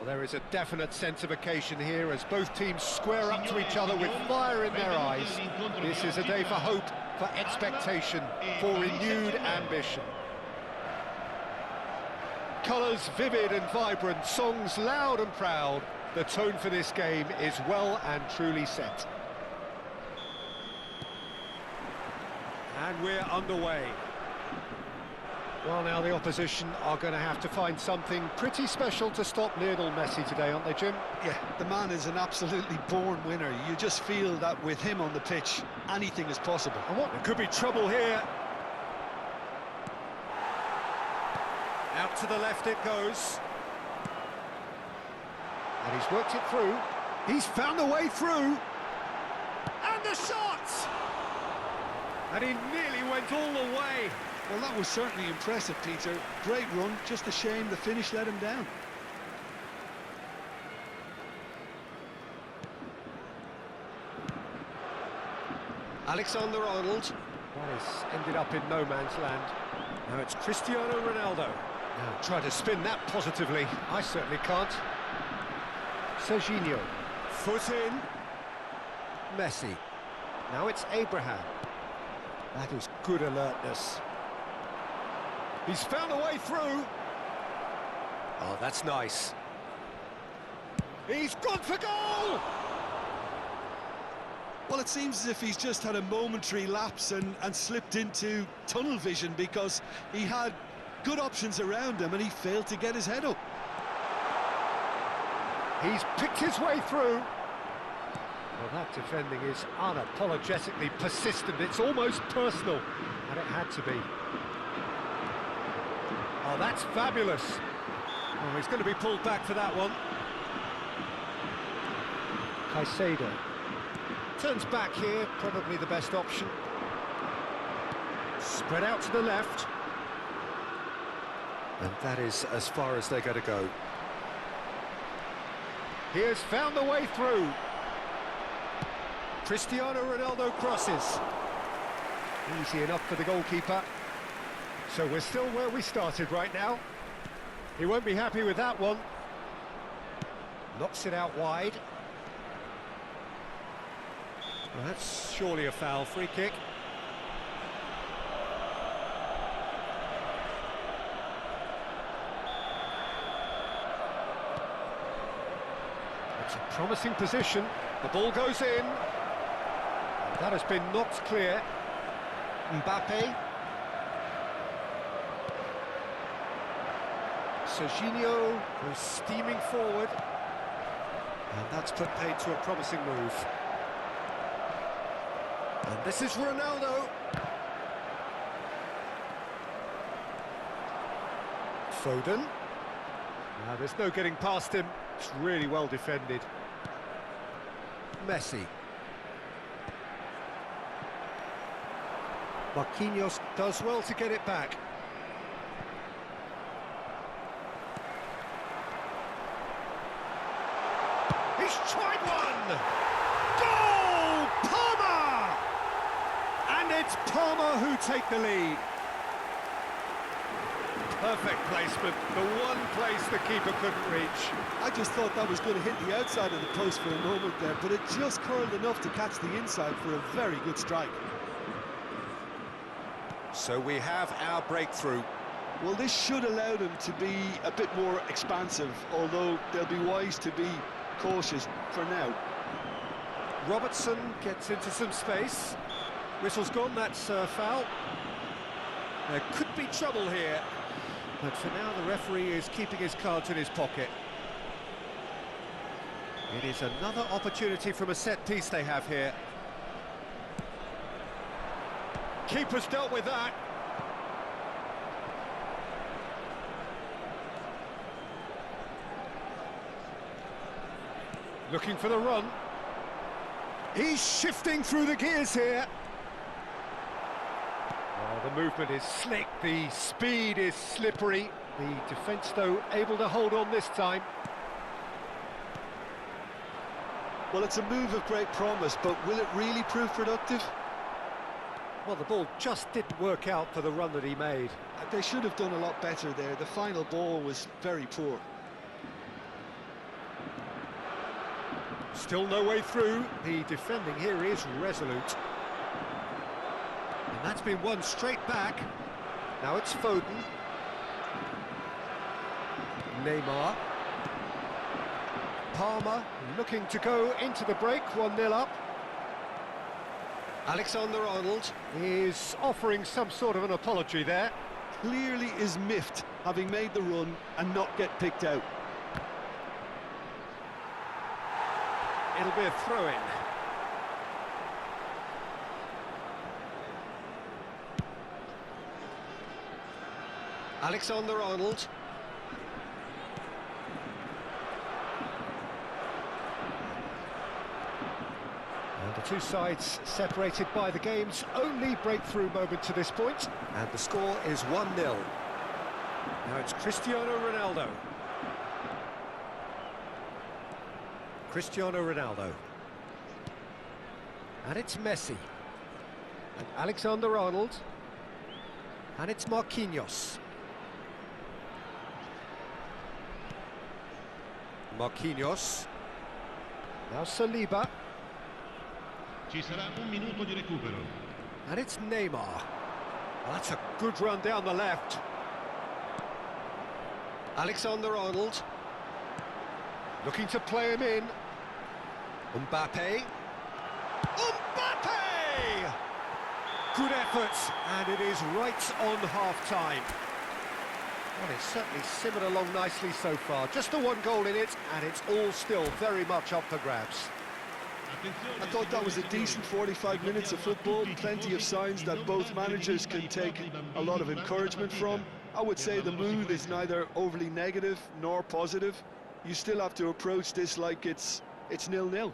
Well, there is a definite sense of occasion here as both teams square up to each other with fire in their eyes. This is a day for hope, for expectation, for renewed ambition. Colours vivid and vibrant, songs loud and proud. The tone for this game is well and truly set. And we're underway. Well, now the opposition are going to have to find something pretty special to stop Lionel Messi today, aren't they, Jim? Yeah, the man is an absolutely born winner. You just feel that with him on the pitch, anything is possible. And what? There could be trouble here. Out to the left it goes. And he's worked it through. He's found a way through. And the shot! And he nearly went all the way. Well, that was certainly impressive, Peter. Great run, just a shame the finish let him down. Alexander-Arnold. That has ended up in no man's land. Now it's Cristiano Ronaldo. Now try to spin that positively. I certainly can't. Serginho. Foot in. Messi. Now it's Abraham. That is good alertness. He's found a way through. Oh, that's nice. He's gone for goal! Well, it seems as if he's just had a momentary lapse and slipped into tunnel vision because he had good options around him and he failed to get his head up. He's picked his way through. Well, that defending is unapologetically persistent. It's almost personal, and it had to be. Oh, that's fabulous. Oh, he's going to be pulled back for that one. Caicedo. Turns back here, probably the best option. Spread out to the left. And that is as far as they're going to go. He has found a way through. Cristiano Ronaldo crosses. Easy enough for the goalkeeper. So we're still where we started right now. He won't be happy with that one. Knocks it out wide. Well, that's surely a foul. Free kick. It's a promising position. The ball goes in. That has been knocked clear. Mbappe. Serginho goes steaming forward. And that's put paid to a promising move. And this is Ronaldo. Foden. Now there's no getting past him. It's really well defended. Messi. Marquinhos does well to get it back. He's tried one! Goal! Palmer! And it's Palmer who take the lead. Perfect placement, the one place the keeper couldn't reach. I just thought that was going to hit the outside of the post for a moment there, but it just curled enough to catch the inside for a very good strike. So we have our breakthrough. Well, this should allow them to be a bit more expansive, although they'll be wise to be cautious for now. Robertson gets into some space. Whistle's gone, that's foul. There could be trouble here. But for now, the referee is keeping his cards in his pocket. It is another opportunity from a set piece they have here. Keeper's dealt with that. Looking for the run. He's shifting through the gears here. Oh, the movement is slick, the speed is slippery. The defence, though, able to hold on this time. Well, it's a move of great promise, but will it really prove productive? Well, the ball just didn't work out for the run that he made. They should have done a lot better there. The final ball was very poor. Still no way through. The defending here is resolute. And that's been won straight back. Now it's Foden. Neymar. Palmer looking to go into the break, 1-0 up. Alexander-Arnold is offering some sort of an apology there. Clearly is miffed, having made the run and not get picked out. It'll be a throw-in. Alexander-Arnold. And the two sides separated by the game's only breakthrough moment to this point. And the score is 1-0. Now it's Cristiano Ronaldo. Cristiano Ronaldo. And it's Messi. And Alexander-Arnold. And it's Marquinhos. Marquinhos. Now Saliba. Ci sarà un minuto di recupero. And it's Neymar. Well, that's a good run down the left. Alexander-Arnold. Looking to play him in. Mbappe. Mbappe! Good effort, and it is right on half-time. Well, it's certainly simmered along nicely so far. Just the one goal in it, and it's all still very much up for grabs. I thought that was a decent 45 minutes of football, plenty of signs that both managers can take a lot of encouragement from. I would say the mood is neither overly negative nor positive. You still have to approach this like it's 0-0.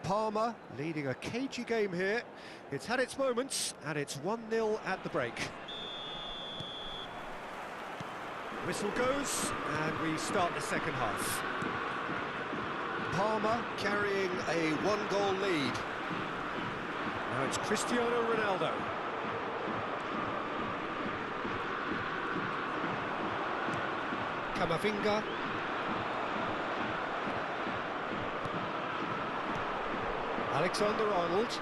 Palmer leading a cagey game here. It's had its moments, and it's 1-0 at the break. Whistle goes, and we start the second half. Palmer carrying a one-goal lead. Now it's Cristiano Ronaldo. Camavinga. Alexander-Arnold.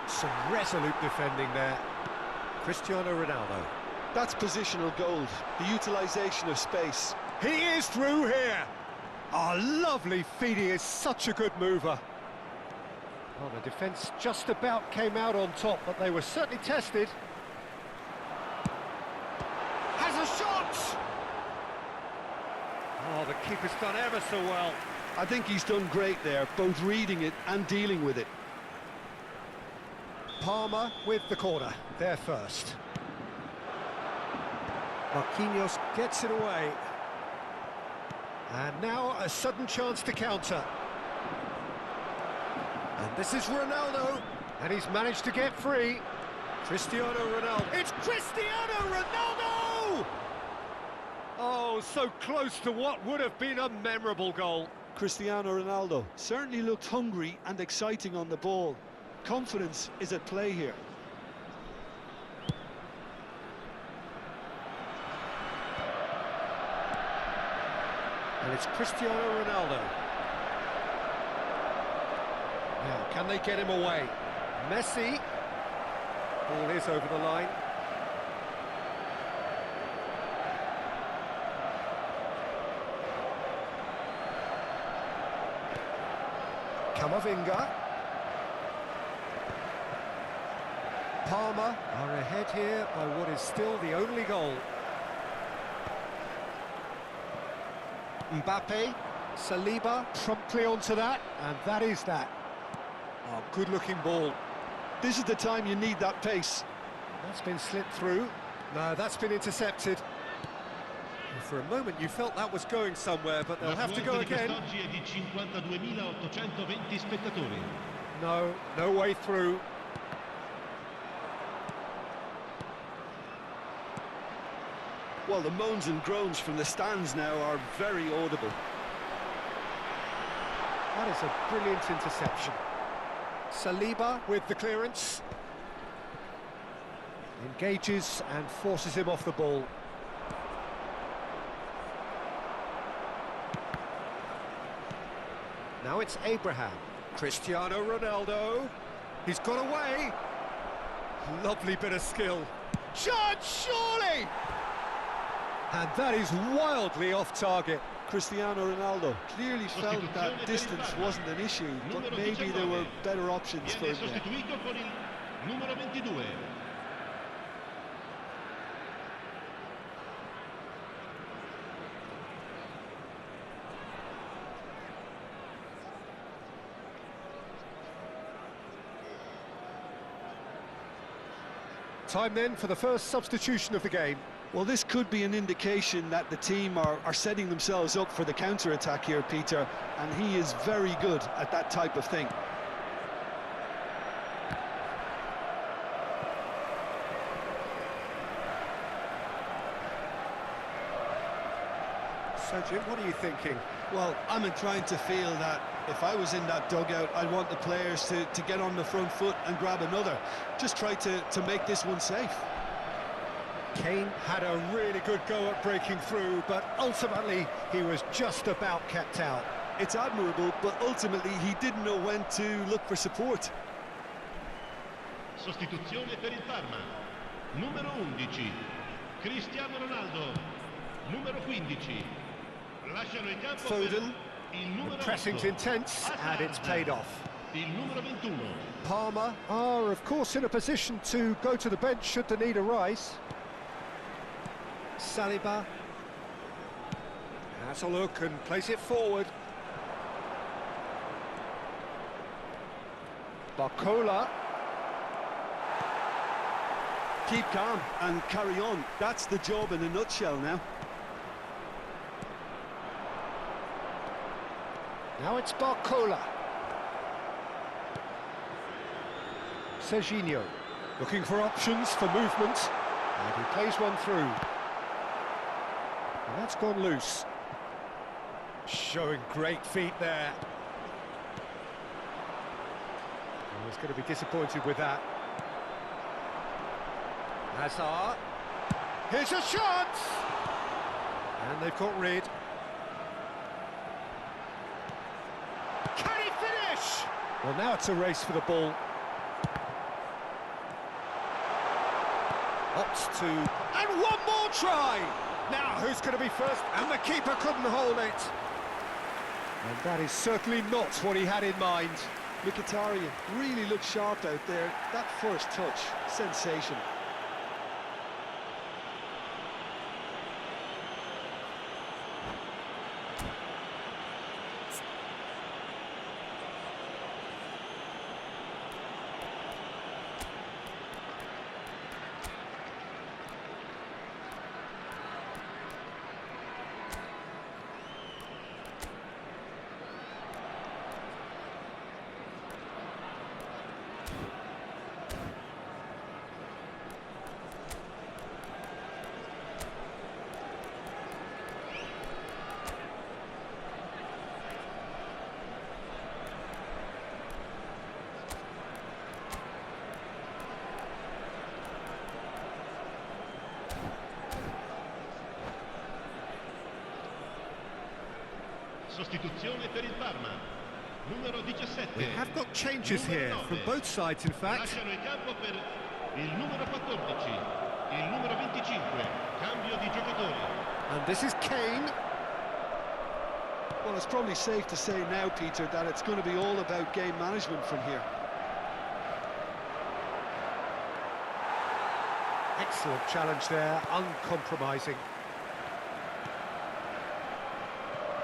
Some resolute defending there. Cristiano Ronaldo. That's positional gold, the utilisation of space. He is through here. Oh, lovely feed. He is such a good mover. Well, the defence just about came out on top, but they were certainly tested. Has a shot! Oh, the keeper's done ever so well. I think he's done great there, both reading it and dealing with it. Palmer with the corner, there first. Marquinhos gets it away. And now a sudden chance to counter. And this is Ronaldo, and he's managed to get free. Cristiano Ronaldo. It's Cristiano Ronaldo! Oh, so close to what would have been a memorable goal. Cristiano Ronaldo certainly looked hungry and exciting on the ball. Confidence is at play here. And it's Cristiano Ronaldo. Now, can they get him away? Messi. Ball is over the line. Camavinga. Palmer are ahead here by what is still the only goal. Mbappe, Saliba promptly onto that, and that is that. Oh, good-looking ball. This is the time you need that pace. That's been slipped through. No, that's been intercepted. For a moment you felt that was going somewhere, but they'll have to go again. Oggi è di 52.820 spettatori. No, no way through. Well, the moans and groans from the stands now are very audible. That is a brilliant interception. Saliba with the clearance. Engages and forces him off the ball. Now it's Abraham. Cristiano Ronaldo. He's got away. Lovely bit of skill. Shot, surely! And that is wildly off target. Cristiano Ronaldo clearly felt that distance wasn't an issue, but maybe there were better options for him there. Sostituito con il numero 22. Time then for the first substitution of the game. Well, this could be an indication that the team are setting themselves up for the counter-attack here, Peter, and he is very good at that type of thing. So, Jim, what are you thinking? Well, I'm inclined to feel that if I was in that dugout, I'd want the players to get on the front foot and grab another. Just try to make this one safe. Kane had a really good go at breaking through, but ultimately he was just about kept out. It's admirable, but ultimately he didn't know when to look for support. Sostituzione per il Parma. Numero 11. Cristiano Ronaldo. Numero 15. Lasciano il campo Foden. il numero Pressing's 8. intense, and it's paid off. Il numero 21. Palmer are, of course, in a position to go to the bench should the need arise. Saliba has a look and plays it forward. Barcola. Keep calm and carry on. That's the job in a nutshell now. Now it's Barcola. Serginho looking for options for movement, and he plays one through. And that's gone loose. Showing great feet there. Oh, he's going to be disappointed with that. Hazard. Here's a chance! And they've got rid. Can he finish? Well, now it's a race for the ball. Opts to... And one more try! Now, who's going to be first? And the keeper couldn't hold it. And that is certainly not what he had in mind. Mkhitaryan really looked sharp out there. That first touch, sensation. Sostituzione per il Parma. Numero 17. We have got changes here from both sides, in fact. Lasciano il campo per il numero 14. Il numero 25. Cambio di giocatori. And this is Kane. Well, it's probably safe to say now, Peter, that it's going to be all about game management from here. Excellent challenge there, uncompromising.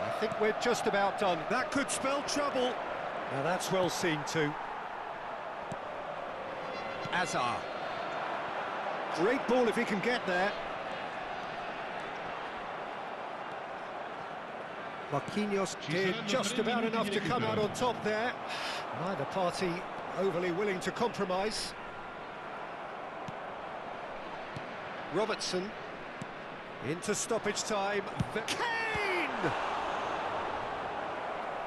I think we're just about done. That could spell trouble. Now that's well seen too. Hazard. Great ball if he can get there. Marquinhos did just about enough to come out on top there. Neither party overly willing to compromise. Robertson into stoppage time. Kane!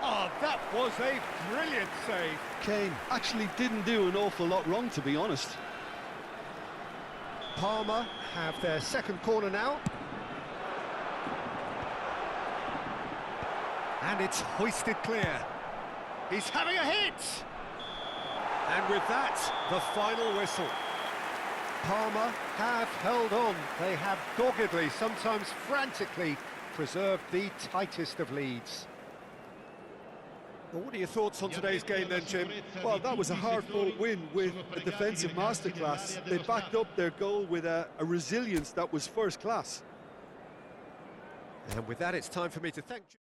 Oh, that was a brilliant save. Kane actually didn't do an awful lot wrong, to be honest. Parma have their second corner now. And it's hoisted clear. He's having a hit! And with that, the final whistle. Parma have held on. They have doggedly, sometimes frantically, preserved the tightest of leads. Well, what are your thoughts on today's game then, Jim? Well, that was a hard-fought win with a defensive masterclass. They backed up their goal with a resilience that was first class. And with that, it's time for me to thank you.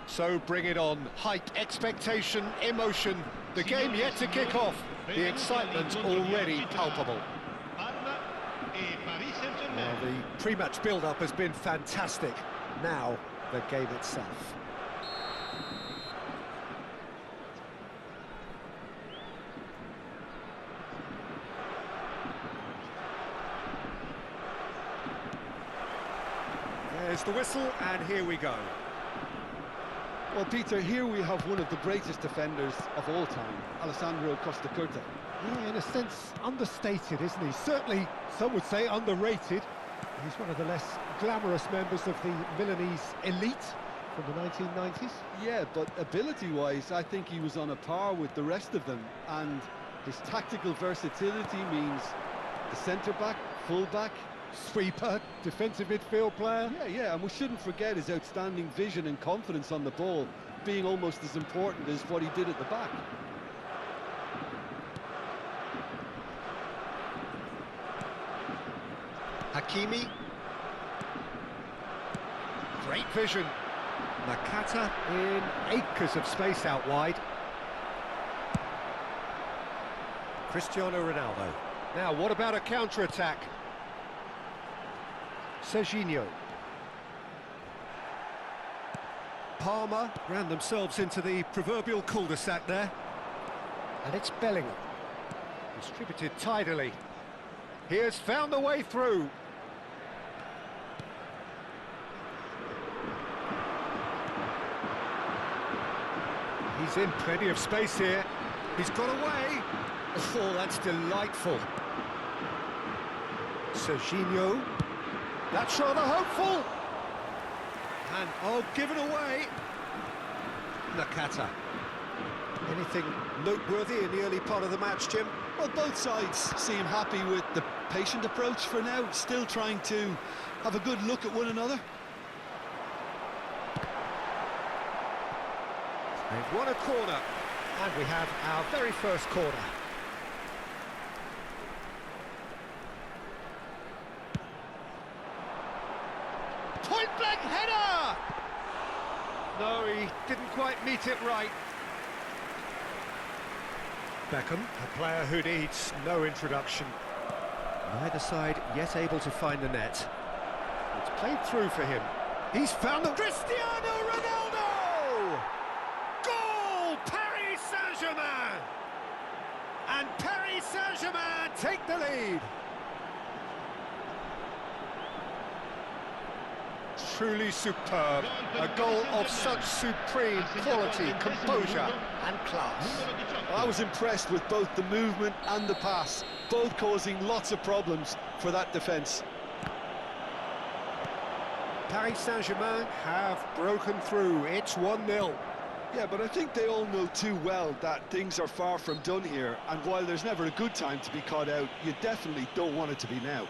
So bring it on. Hype, expectation, emotion. The game yet to kick off. The excitement already palpable. Well, the pre-match build-up has been fantastic. Now, the game itself. There's the whistle, and here we go. Well, Peter, here we have one of the greatest defenders of all time, Alessandro Costacurta. Yeah, in a sense, understated, isn't he? Certainly, some would say underrated. He's one of the less glamorous members of the Milanese elite from the 1990s. Yeah, but ability-wise, I think he was on a par with the rest of them. And his tactical versatility means the centre-back, full-back, Sweeper, defensive midfield player. Yeah, and we shouldn't forget his outstanding vision and confidence on the ball, being almost as important as what he did at the back. Hakimi. Great vision. Nakata in acres of space out wide. Cristiano Ronaldo. Now, what about a counter-attack? Serginho. Parma ran themselves into the proverbial cul-de-sac there. And it's Bellingham. Distributed tidily. He has found a way through. He's in plenty of space here. He's got away. Oh, that's delightful. Serginho. That's rather hopeful. And, oh, given away. Nakata. Anything noteworthy in the early part of the match, Jim? Well, both sides seem happy with the patient approach for now, still trying to have a good look at one another. They've won a corner. And we have our very first corner. Point-blank header! No, he didn't quite meet it right. Beckham, a player who needs no introduction. Neither side yet able to find the net. It's played through for him. He's found the... Cristiano Ronaldo! Goal! Paris Saint-Germain! And Paris Saint-Germain take the lead. Truly superb. A goal of such supreme quality, composure and class. I was impressed with both the movement and the pass, both causing lots of problems for that defence. Paris Saint-Germain have broken through. It's 1-0. Yeah, but I think they all know too well that things are far from done here, and while there's never a good time to be caught out, you definitely don't want it to be now.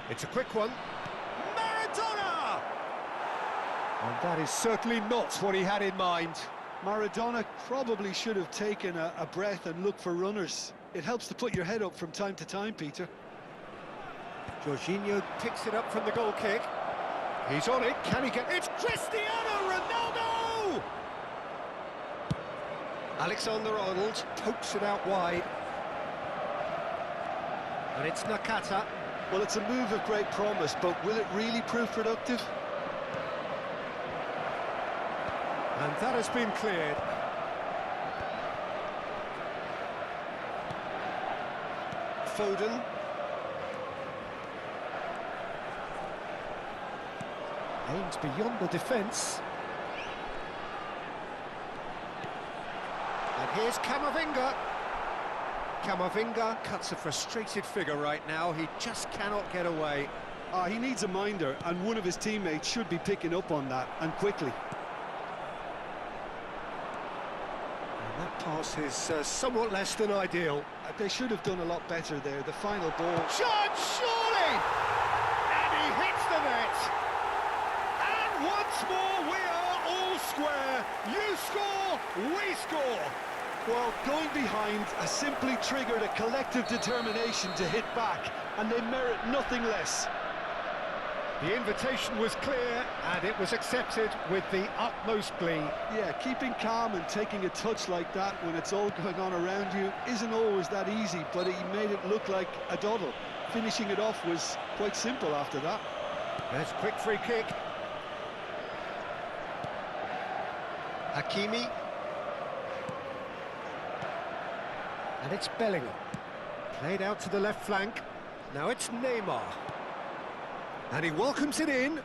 It's a quick one. Maradona! And that is certainly not what he had in mind. Maradona probably should have taken a breath and looked for runners. It helps to put your head up from time to time, Peter. Jorginho picks it up from the goal kick. He's on it. Can he get... It's Cristiano Ronaldo! Alexander-Arnold pokes it out wide. And it's Nakata. Well, it's a move of great promise, but will it really prove productive? And that has been cleared. Foden. Aims beyond the defence. And here's Camavinga. Camavinga cuts a frustrated figure right now. He just cannot get away. He needs a minder, and one of his teammates should be picking up on that, and quickly. And that pass is somewhat less than ideal. They should have done a lot better there. The final ball... Shot, surely! And he hits the net! And once more we are all square. You score, we score! Well, going behind has simply triggered a collective determination to hit back, and they merit nothing less. The invitation was clear, and it was accepted with the utmost glee. Yeah, keeping calm and taking a touch like that when it's all going on around you isn't always that easy, but he made it look like a doddle. Finishing it off was quite simple after that. There's a quick free kick. Hakimi. And it's Bellingham. Played out to the left flank. Now it's Neymar. And he welcomes it in.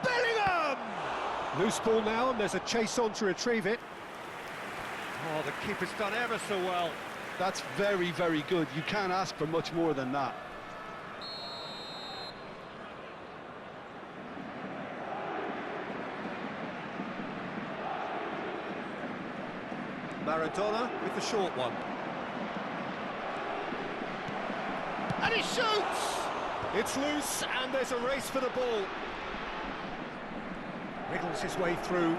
Bellingham! Loose ball now, and there's a chase on to retrieve it. Oh, the keeper's done ever so well. That's very, very good. You can't ask for much more than that. Maradona with the short one. And he shoots! It's loose, and there's a race for the ball. Wriggles his way through.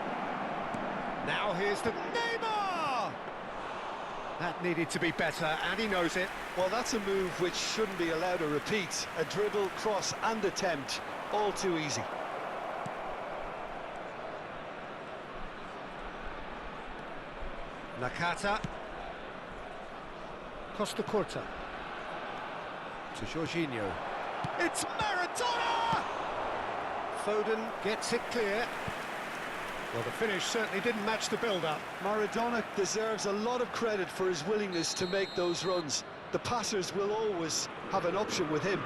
Now here's the... Neymar! That needed to be better, and he knows it. Well, that's a move which shouldn't be allowed to repeat. A dribble, cross and attempt, all too easy. Nakata. Costa Curta. To Jorginho. It's Maradona! Foden gets it clear. Well, the finish certainly didn't match the build-up. Maradona deserves a lot of credit for his willingness to make those runs. The passers will always have an option with him.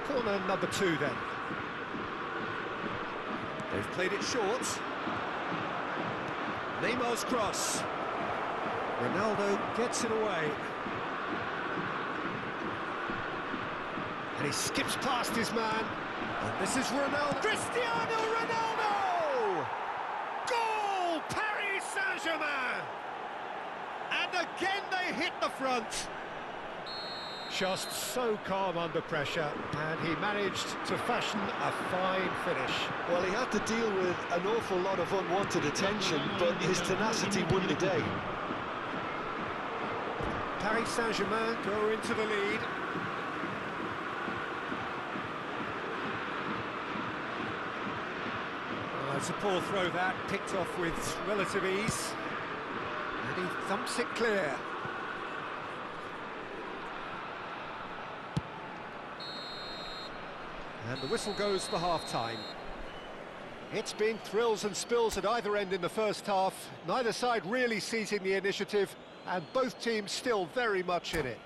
Corner number 2 then. They've played it short. Neymar's cross. Ronaldo gets it away. And he skips past his man. And this is Ronaldo. Cristiano Ronaldo! Goal! Paris Saint-Germain! And again they hit the front. Just so calm under pressure, and he managed to fashion a fine finish. Well, he had to deal with an awful lot of unwanted attention, but his tenacity won the day. Paris Saint-Germain go into the lead. It's a poor throw that, picked off with relative ease. And he thumps it clear. And the whistle goes for half-time. It's been thrills and spills at either end in the first half. Neither side really seizing the initiative, and both teams still very much in it.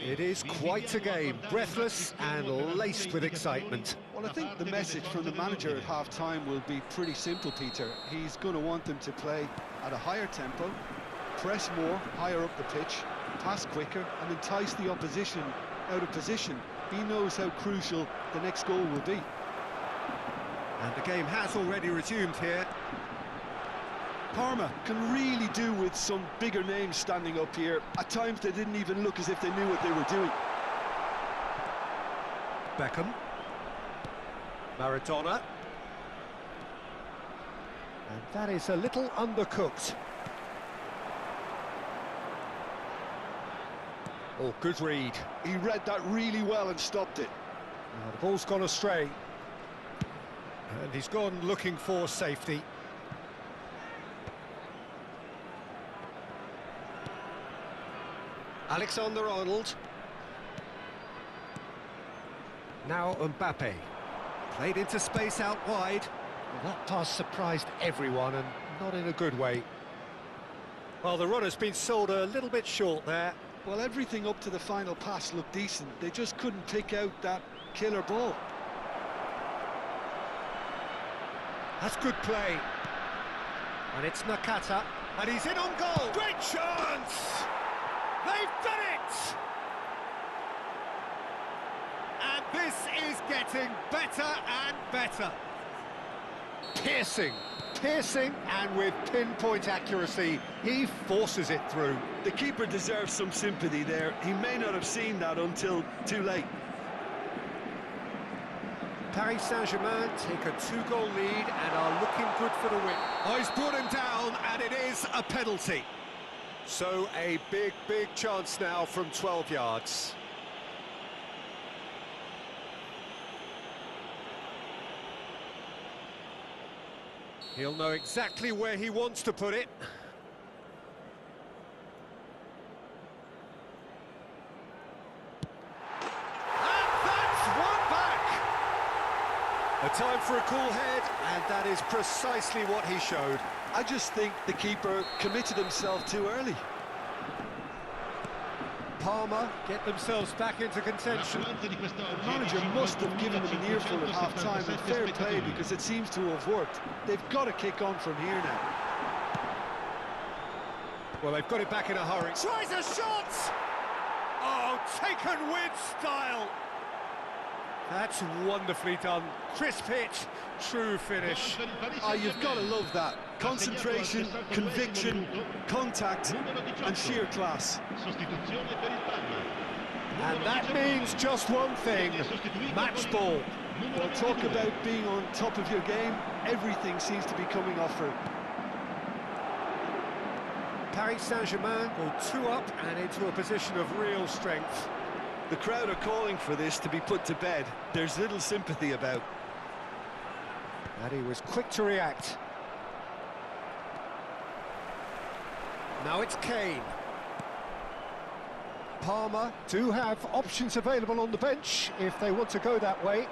It is quite a game, breathless and laced with excitement. Well, I think the message from the manager at half-time will be pretty simple, Peter. He's going to want them to play at a higher tempo, press more, higher up the pitch, pass quicker, and entice the opposition out of position. He knows how crucial the next goal will be. And the game has already resumed here. Parma can really do with some bigger names standing up here. At times they didn't even look as if they knew what they were doing. Beckham. Maradona. And that is a little undercooked. Oh, good read. He read that really well and stopped it. Now, the ball's gone astray. And he's gone looking for safety. Alexander-Arnold. Now Mbappe. Played into space out wide. Well, that pass surprised everyone, and not in a good way. Well, the run has been sold a little bit short there. Well, everything up to the final pass looked decent. They just couldn't pick out that killer ball. That's good play. And it's Nakata. And he's in on goal. Great chance! They've done it! And this is getting better and better. Piercing, and with pinpoint accuracy, he forces it through. The keeper deserves some sympathy there. He may not have seen that until too late. Paris Saint-Germain take a 2-goal lead and are looking good for the win. Oh, he's brought him down, and it is a penalty. So a big chance now from 12 yards. He'll know exactly where he wants to put it. And that's one back! A time for a cool head, and that is precisely what he showed. I just think the keeper committed himself too early. Parma get themselves back into contention. The manager must have given them an earful at half-time, and fair play, because it seems to have worked. They've got to kick on from here now. Well, they've got it back in a hurry. Tries a shot! Oh, taken with style! That's wonderfully done. Crisp hit, true finish. Oh, you've got to love that. Concentration, conviction, contact, and sheer class. And that means just one thing, match ball. Well, talk about being on top of your game. Everything seems to be coming off for him. Paris Saint-Germain go 2 up and into a position of real strength. The crowd are calling for this to be put to bed. There's little sympathy about. And he was quick to react. Now it's Kane. Parma do have options available on the bench if they want to go that way.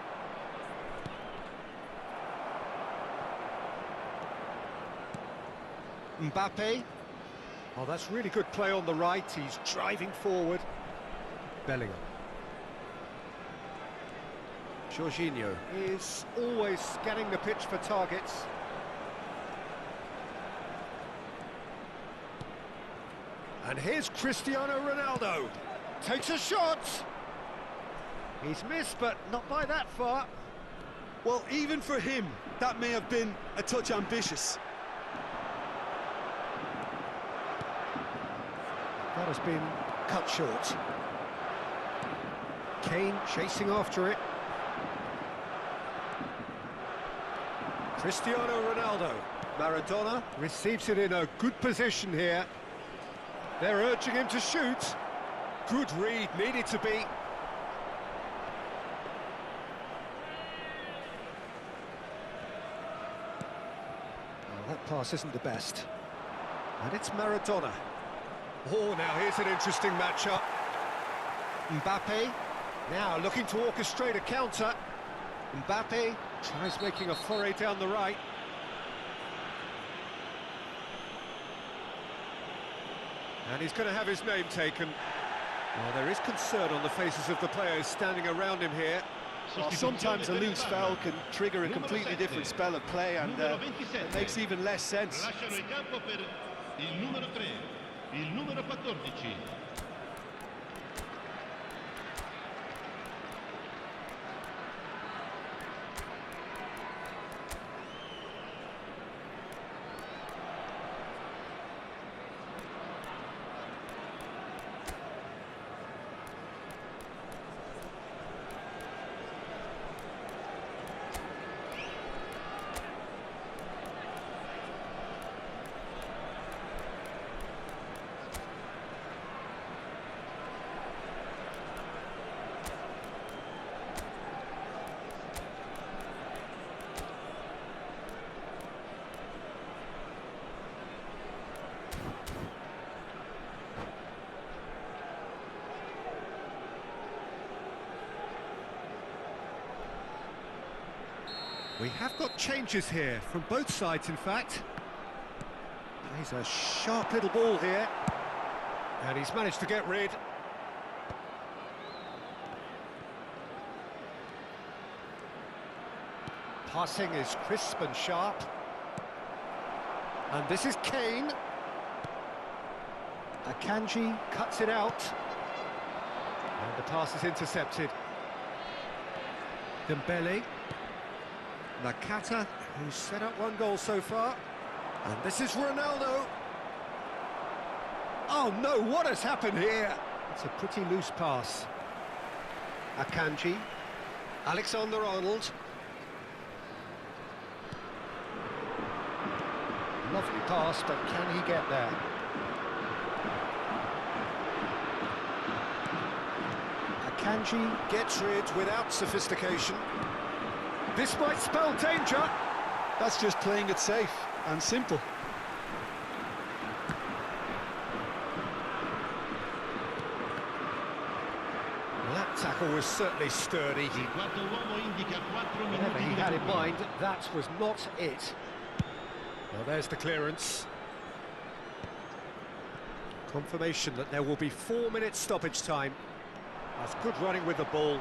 Mbappe. Oh, that's really good play on the right. He's driving forward. Bellingham. Jorginho is always scanning the pitch for targets. And here's Cristiano Ronaldo. Takes a shot. He's missed, but not by that far. Well, even for him, that may have been a touch ambitious. That has been cut short. Kane chasing after it. Cristiano Ronaldo. Maradona receives it in a good position here. They're urging him to shoot. Good read, needed to be. Well, that pass isn't the best. And it's Maradona. Oh, now here's an interesting matchup. Mbappe, now looking to orchestrate a counter. Mbappe tries making a foray down the right. And he's going to have his name taken. Well, there is concern on the faces of the players standing around him here. Well, sometimes a loose foul can trigger a completely different spell of play, and it makes even less sense. Lasciano il campo per il numero 3, il numero 14. We have got changes here, from both sides in fact. Plays a sharp little ball here. And he's managed to get rid. Passing is crisp and sharp. And this is Kane. Akanji cuts it out. And the pass is intercepted. Dembele. Nakata, who's set up one goal so far. And this is Ronaldo. Oh no, what has happened here? It's a pretty loose pass. Akanji. Alexander-Arnold. Lovely pass, but can he get there? Akanji gets rid without sophistication. This might spell danger. That's just playing it safe and simple. Well, that tackle was certainly sturdy. Il quarto uomo indica 4 Whatever minuti he di had in recupero. mind, that was not it. Well, there's the clearance. Confirmation that there will be 4 minutes stoppage time. That's good running with the ball.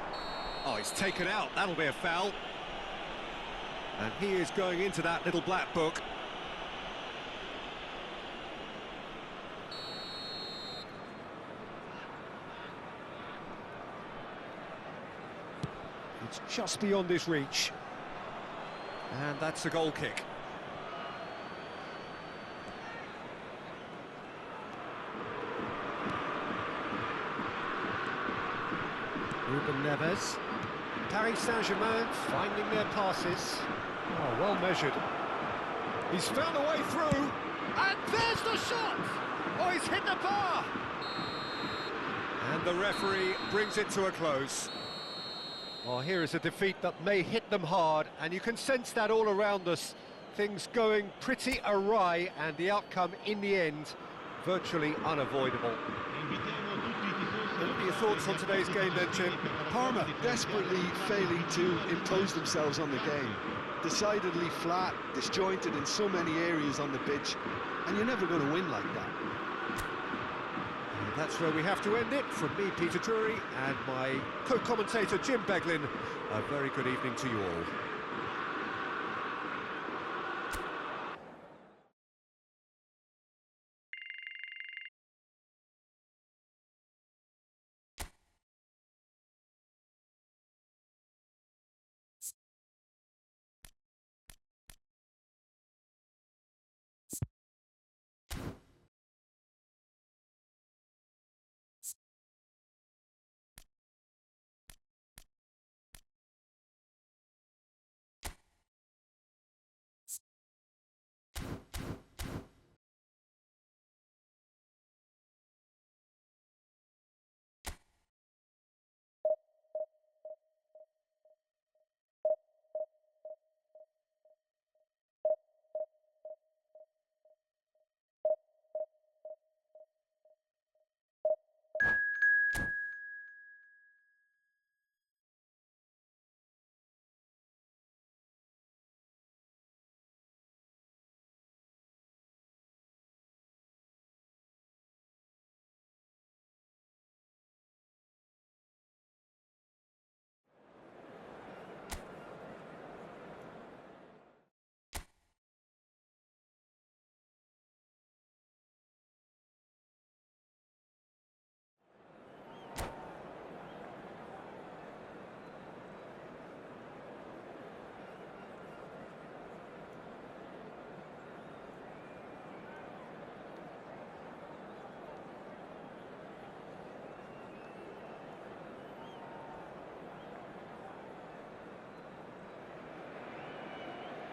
Oh, it's taken out. That'll be a foul. And he is going into that little black book. It's just beyond his reach. And that's a goal kick. Ruben Neves. Paris Saint-Germain finding their passes. Oh, well measured. He's found a way through. And there's the shot! Oh, he's hit the bar! And the referee brings it to a close. Well, here is a defeat that may hit them hard, and you can sense that all around us. Things going pretty awry, and the outcome in the end, virtually unavoidable. What are your thoughts on today's game then, Jim? Parma desperately failing to impose themselves on the game. Decidedly flat, disjointed in so many areas on the pitch, and you're never going to win like that. And that's where we have to end it. From me, Peter Drury, and my co-commentator, Jim Beglin, a very good evening to you all.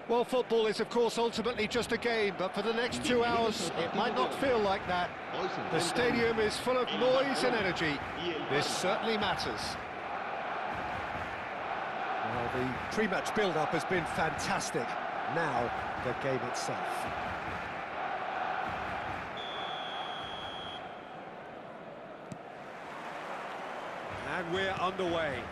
Well, football is, of course, ultimately just a game, but for the next 2 hours, it might not feel like that. The stadium is full of noise and energy. This certainly matters. Well, the pre-match build-up has been fantastic. Now, the game itself. And we're underway.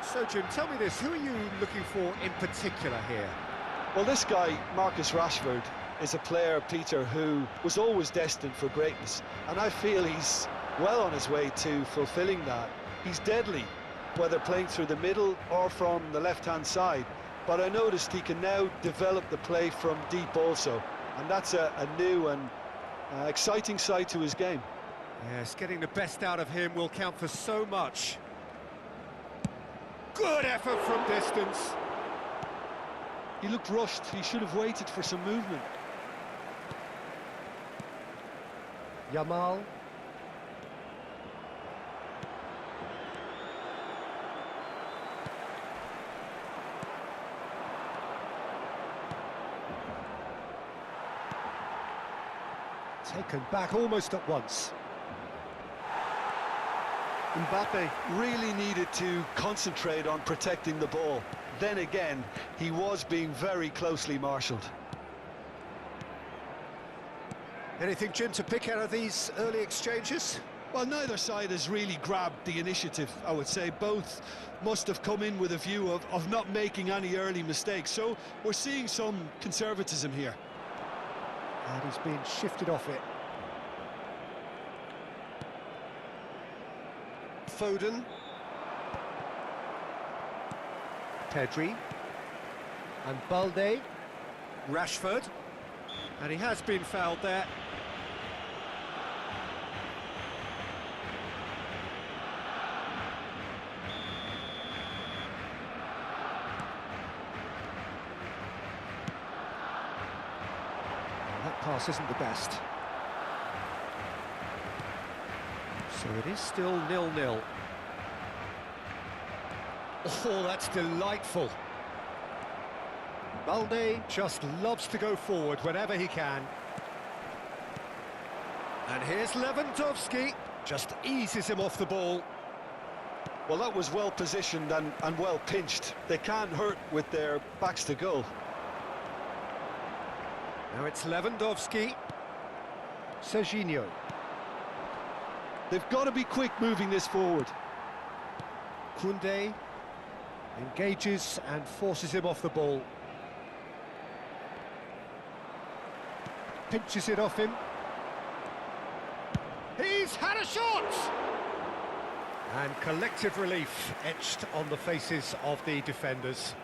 So, Jim, tell me this, who are you looking for in particular here? Well, this guy, Marcus Rashford, is a player, Peter, who was always destined for greatness. And I feel he's well on his way to fulfilling that. He's deadly, whether playing through the middle or from the left-hand side. But I noticed he can now develop the play from deep also. And that's a new and exciting side to his game. Yes, getting the best out of him will count for so much. Good effort from distance. He looked rushed. He should have waited for some movement. Yamal. Taken back almost at once. Mbappe really needed to concentrate on protecting the ball. Then again, he was being very closely marshalled. Anything, Jim, to pick out of these early exchanges? Well, neither side has really grabbed the initiative, I would say. Both must have come in with a view of not making any early mistakes. So we're seeing some conservatism here. And he's been shifted off it. Foden. Pedri. And Balde. Rashford. And he has been fouled there. That pass isn't the best. So it is still 0-0. Oh, that's delightful. Balde just loves to go forward whenever he can. And here's Lewandowski, just eases him off the ball. Well, that was well positioned and well pinched. They can't hurt with their backs to goal. Now it's Lewandowski. Serginho. They've got to be quick moving this forward. Koundé engages and forces him off the ball. Pinches it off him. He's had a shot! And collective relief etched on the faces of the defenders.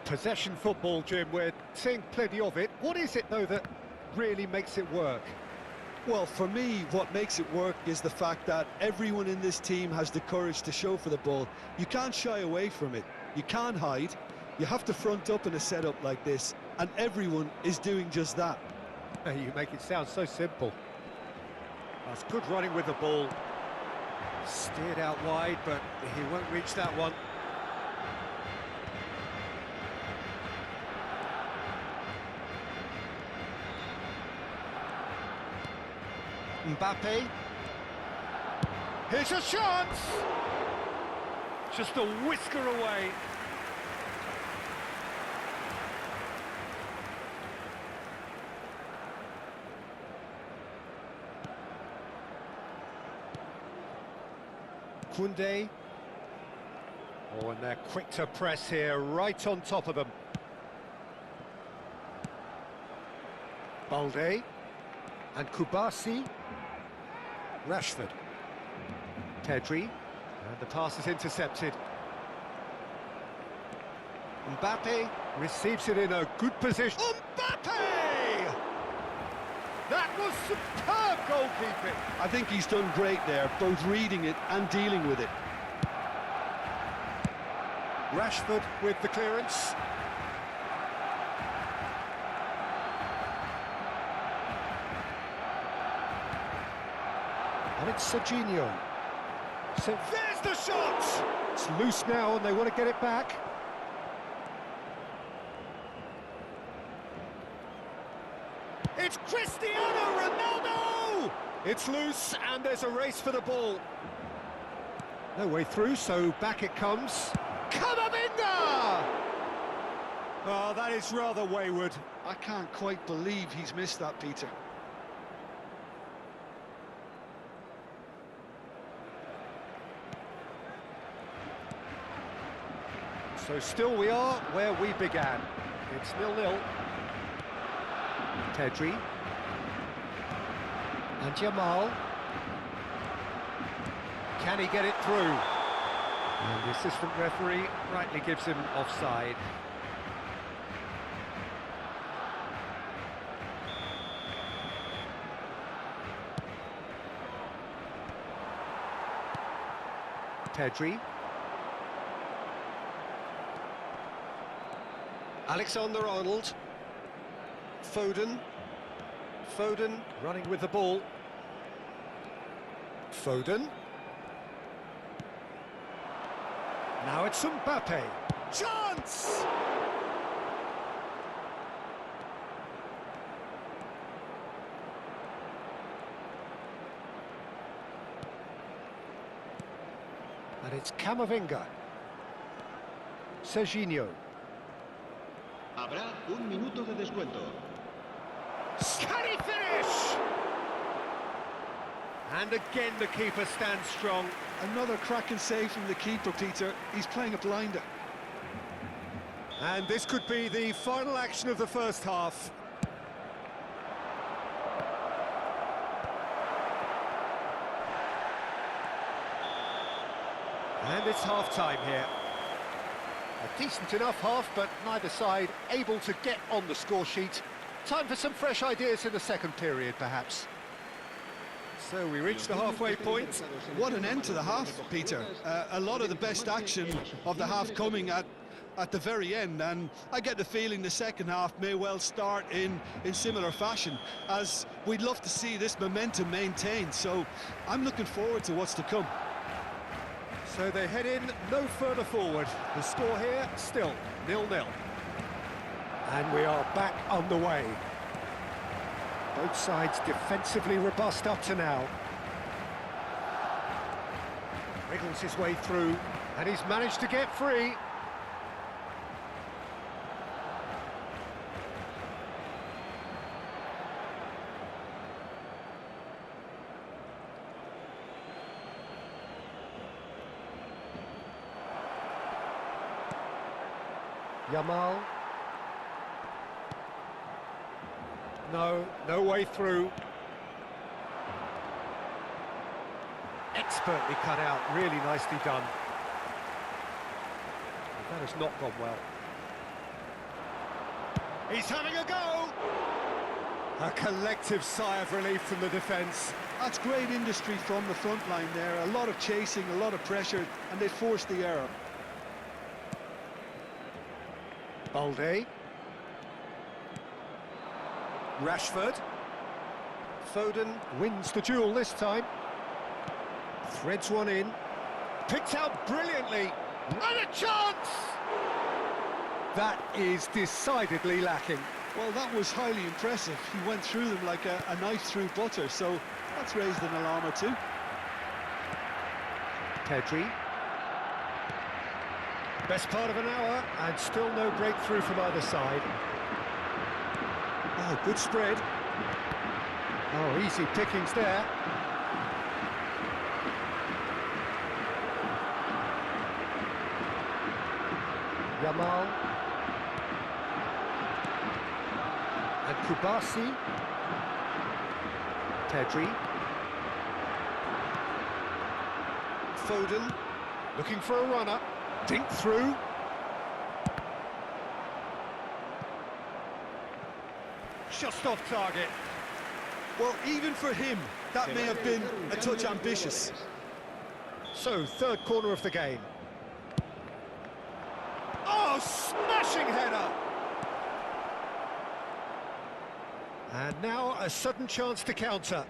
Possession football, Jim, we're seeing plenty of it. What is it, though, that really makes it work? Well, for me, what makes it work is the fact that everyone in this team has the courage to show for the ball. You can't shy away from it. You can't hide. You have to front up in a setup like this, and everyone is doing just that. You make it sound so simple. That's good running with the ball. Steered out wide, but he won't reach that one. Mbappe. Here's a chance! Just a whisker away. Koundé. Oh, and they're quick to press here, right on top of them. Balde. And Kubasi. Rashford. Pedri. And the pass is intercepted. Mbappe receives it in a good position. Mbappe! That was superb goalkeeping. I think he's done great there, both reading it and dealing with it. Rashford with the clearance. And it's Serginho. So there's the shot! It's loose now and they want to get it back. It's Cristiano Ronaldo! It's loose and there's a race for the ball. No way through, so back it comes. Camavinga! Oh, that is rather wayward. I can't quite believe he's missed that, Peter. So still we are where we began. It's 0-0. Pedri. And Jamal. Can he get it through? And the assistant referee rightly gives him offside. Pedri. Alexander-Arnold. Foden. Foden running with the ball. Foden. Now it's Mbappe. Chance! And it's Camavinga. Serginho. Habrá un minuto de descuento. Can he finish? And again the keeper stands strong. Another cracking save from the keeper, Peter. He's playing a blinder. And this could be the final action of the first half. And it's half-time here. A decent enough half, but neither side able to get on the score sheet. Time for some fresh ideas in the second period, perhaps. So we reach the halfway point. What an end to the half, Peter. A lot of the best action of the half coming at the very end, and I get the feeling the second half may well start in similar fashion, as we'd love to see this momentum maintained. So I'm looking forward to what's to come. So they head in no further forward. The score here still 0-0. And we are back underway. Both sides defensively robust up to now. Wriggles his way through, and he's managed to get free. Jamal. No way through. Expertly cut out, really nicely done. That has not gone well. He's having a go! A collective sigh of relief from the defence. That's great industry from the front line there. A lot of chasing, a lot of pressure, and they forced the error. Balde. Rashford. Foden wins the duel this time. Threads one in. Picked out brilliantly. And a chance! That is decidedly lacking. Well, that was highly impressive. He went through them like a knife through butter, so that's raised an alarm or two. Pedri. Best part of an hour, and still no breakthrough from either side. Oh, good spread. Oh, easy pickings there. Jamal. And Kubasi. Pedri. Foden. Looking for a runner. Dink through. Just off target. Well, even for him, that may have been a touch ambitious. So, third corner of the game. Oh, smashing header! And now a sudden chance to counter.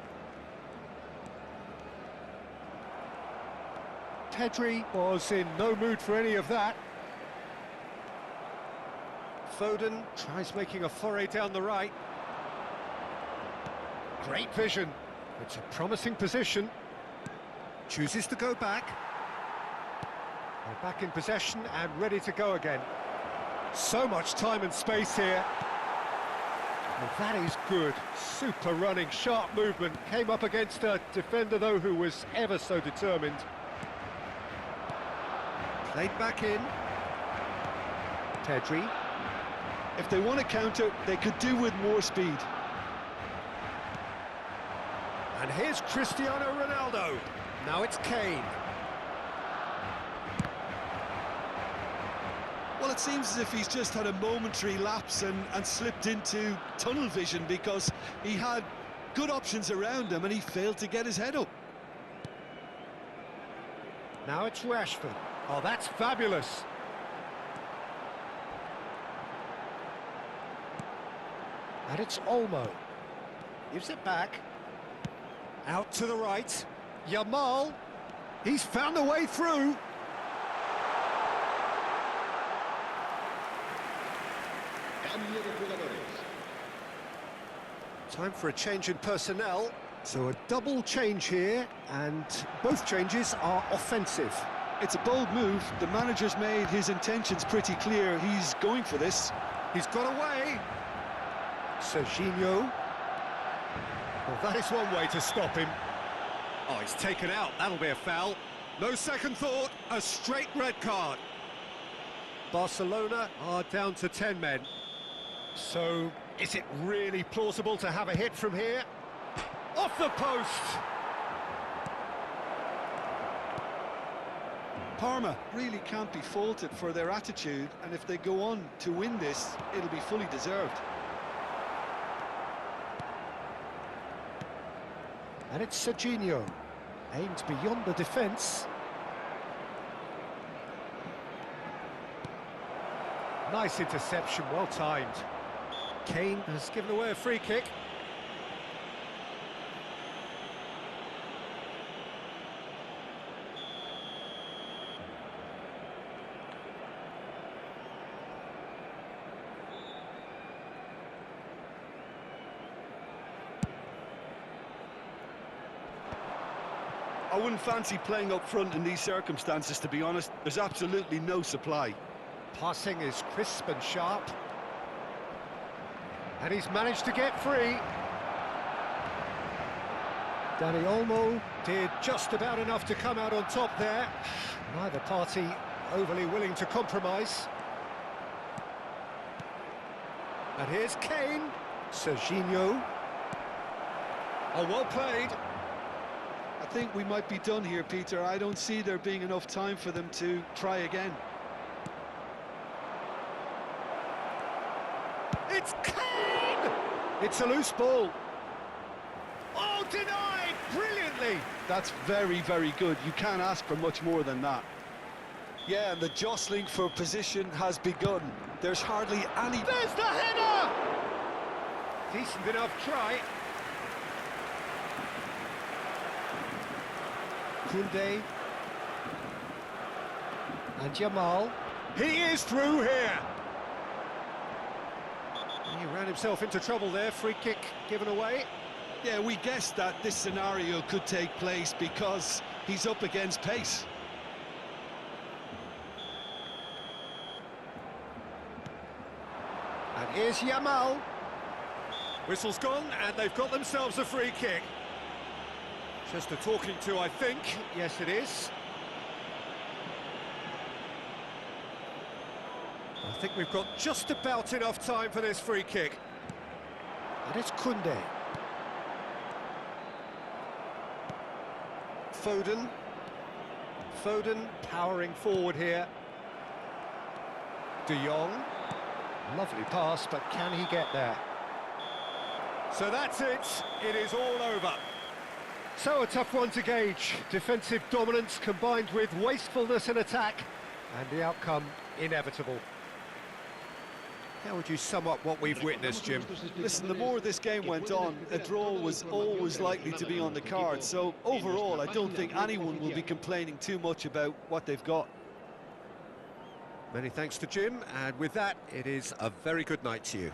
Pedri was in no mood for any of that. Foden tries making a foray down the right. Great vision. It's a promising position. Chooses to go back. They're back in possession and ready to go again. So much time and space here. Well, that is good. Super running, sharp movement. Came up against a defender, though, who was ever so determined. Played back in. Pedri. If they want to counter, they could do with more speed. And here's Cristiano Ronaldo. Now it's Kane. Well, it seems as if he's just had a momentary lapse and slipped into tunnel vision, because he had good options around him and he failed to get his head up. Now it's Rashford. Oh, that's fabulous. And it's Olmo. Gives it back. Out to the right. Yamal. He's found a way through. Time for a change in personnel. So a double change here, and both changes are offensive. It's a bold move. The manager's made his intentions pretty clear. He's going for this. He's got away. Serginho. Well, that is one way to stop him. Oh, he's taken out. That'll be a foul. No second thought, a straight red card. Barcelona are down to 10 men. So, is it really plausible to have a hit from here? Off the post! Parma really can't be faulted for their attitude, and if they go on to win this, it'll be fully deserved. And it's Serginho. Aimed beyond the defence. Nice interception, well timed. Kane has given away a free kick. I wouldn't fancy playing up front in these circumstances, to be honest. There's absolutely no supply. Passing is crisp and sharp. And he's managed to get free. Dani Olmo did just about enough to come out on top there. Neither party overly willing to compromise. And here's Kane. Serginho. Oh, well played. I think we might be done here, Peter. I don't see there being enough time for them to try again. It's Kane! It's a loose ball. Oh, denied! Brilliantly! That's very, very good. You can't ask for much more than that. Yeah, and the jostling for position has begun. There's hardly any... There's the header! Decent enough try. Koundé. And Yamal. He is through here! He ran himself into trouble there, free kick given away. Yeah, we guessed that this scenario could take place because he's up against pace. And here's Yamal. Whistle's gone, and they've got themselves a free kick. Just a talking to, I think. Yes, it is. I think we've got just about enough time for this free kick. And it's Koundé. Foden. Foden powering forward here. De Jong. Lovely pass, but can he get there? So that's it. It is all over. So a tough one to gauge. Defensive dominance combined with wastefulness in attack, and the outcome inevitable. How would you sum up what we've witnessed, Jim? Listen, the more this game went on, a draw was always likely to be on the card. So overall, I don't think anyone will be complaining too much about what they've got. Many thanks to Jim, and with that, it is a very good night to you.